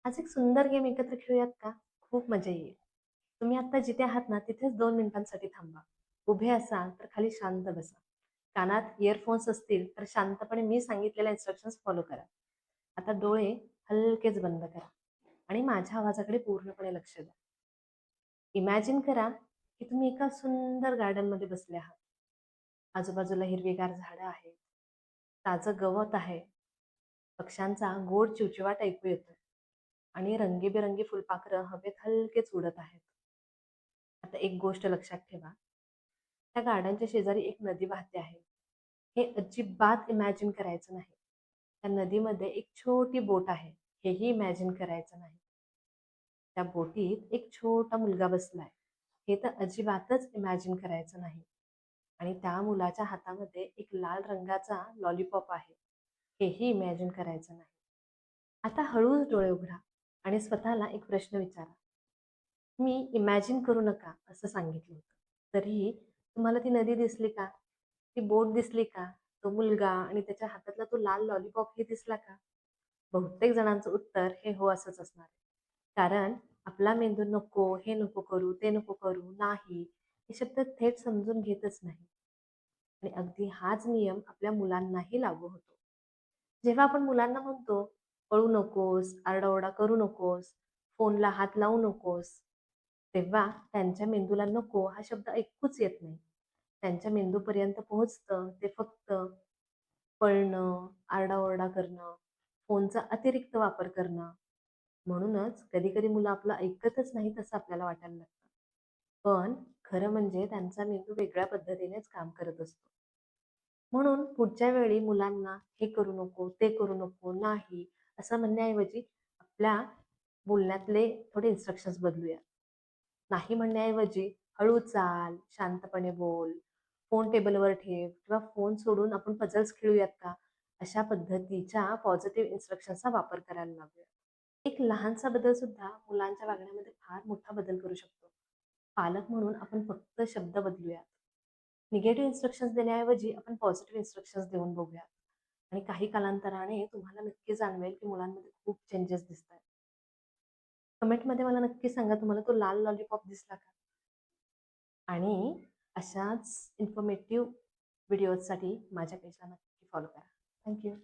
आज एक सुंदर गेम एकत्र खेळूयात का? खूप मजा येईल. तुम्ही आता जिथे आहात ना, तिथेच 2 मिनिटांसाठी थांबा. उभे असाल तर खाली शांत बसा. कानात इयरफोन्स असतील तर शांतपणे मी सांगितलेल्या इन्स्ट्रक्शन्स फॉलो करा. आता डोळे हलकेच बंद करा आणि माझ्या आवाजाकडे पूर्णपणे लक्ष द्या. इमॅजिन करा की तुम्ही एका सुंदर गार्डनमध्ये बसले आहात. आजूबाजूला हिरवीगार झाडं आहेत. ताजं गवत आहे. पक्ष्यांचा गोड चिवचिवाट ऐकू येतोय. आणि रंगीबेरंगी फुलपाखरं हवेत हलकेच उडत आहेत. आता एक गोष्ट लक्षात ठेवा, त्या गार्डनच्या शेजारी एक नदी वाहते आहे. हे अजिबात इमॅजिन करायचं नाही. त्या नदीमध्ये एक छोटी बोट आहे. हेही इमॅजिन करायचं नाही. त्या बोटीत एक छोटा मुलगा बसलाय. हे तर अजिबातच इमॅजिन करायचं नाही. आणि त्या मुलाच्या हातामध्ये एक लाल रंगाचा लॉलीपॉप आहे. हेही इमॅजिन करायचं नाही. आता हळूच डोळे उघडा आणि स्वतःला एक प्रश्न विचारा. मी इमॅजिन करू नका असं सांगितलं होतं. तरीही तुम्हाला ती नदी दिसली का? ती बोट दिसली का? तो मुलगा आणि त्याच्या हातातला तो लाल लॉलीपॉप हे दिसला का? बहुतेक जणांचं उत्तर हे हो असंच असणार आहे. कारण आपला मेंदू नको, हे नको करू, ते नको करू, नाही हे शब्द थेट समजून घेतच नाही. आणि अगदी हाच नियम आपल्या मुलांनाही लागू होतो. जेव्हा आपण मुलांना म्हणतो, "पळू नकोस, आरडाओरडा करू नकोस, फोनला हात लावू नकोस." तेव्हा त्यांच्या मेंदूला नको हा शब्द ऐकूच येत नाही. त्यांच्या मेंदूपर्यंत पोहोचतं ते फक्त पळणं, आरडाओरडा करणं, फोनचा अतिरिक्त वापर करणं. म्हणूनच कधी-कधी मुलं आपलं ऐकतच नाहीत असं आपल्याला वाटायला लागतं. पण खरं म्हणजे त्यांचा मेंदू वेगळ्या पद्धतीनेच काम करत असतो. म्हणून पुढच्या वेळी मुलांना हे करू नको, ते करू नको, नाही असं म्हणण्याऐवजी आपल्या बोलण्यातले थोडे इन्स्ट्रक्शन्स बदलूया. नाही म्हणण्याऐवजी हळू चाल, शांतपणे बोल, फोन टेबलवर ठेव किंवा फोन सोडून आपण पझल्स खेळूयात का? अशा पद्धतीच्या पॉझिटिव्ह इन्स्ट्रक्शन्सचा वापर करायला लागूया. एक लहानसा बदल सुद्धा मुलांच्या वागण्यामध्ये फार मोठा बदल करू शकतो. पालक म्हणून आपण फक्त शब्द बदलूयात. निगेटिव्ह इन्स्ट्रक्शन्स देण्याऐवजी आपण पॉझिटिव्ह इन्स्ट्रक्शन्स देऊन बघूयात. आणि काही कालांतराने तुम्हाला नक्की जाणवेल की मुलांमध्ये खूप चेंजेस दिसतायत. कमेंटमध्ये मला नक्की सांगा तुम्हाला तो लाल लॉलीपॉप दिसला का? आणि अशाच इन्फॉर्मेटिव्ह व्हिडिओजसाठी माझ्या पेजला नक्की फॉलो करा. Thank you.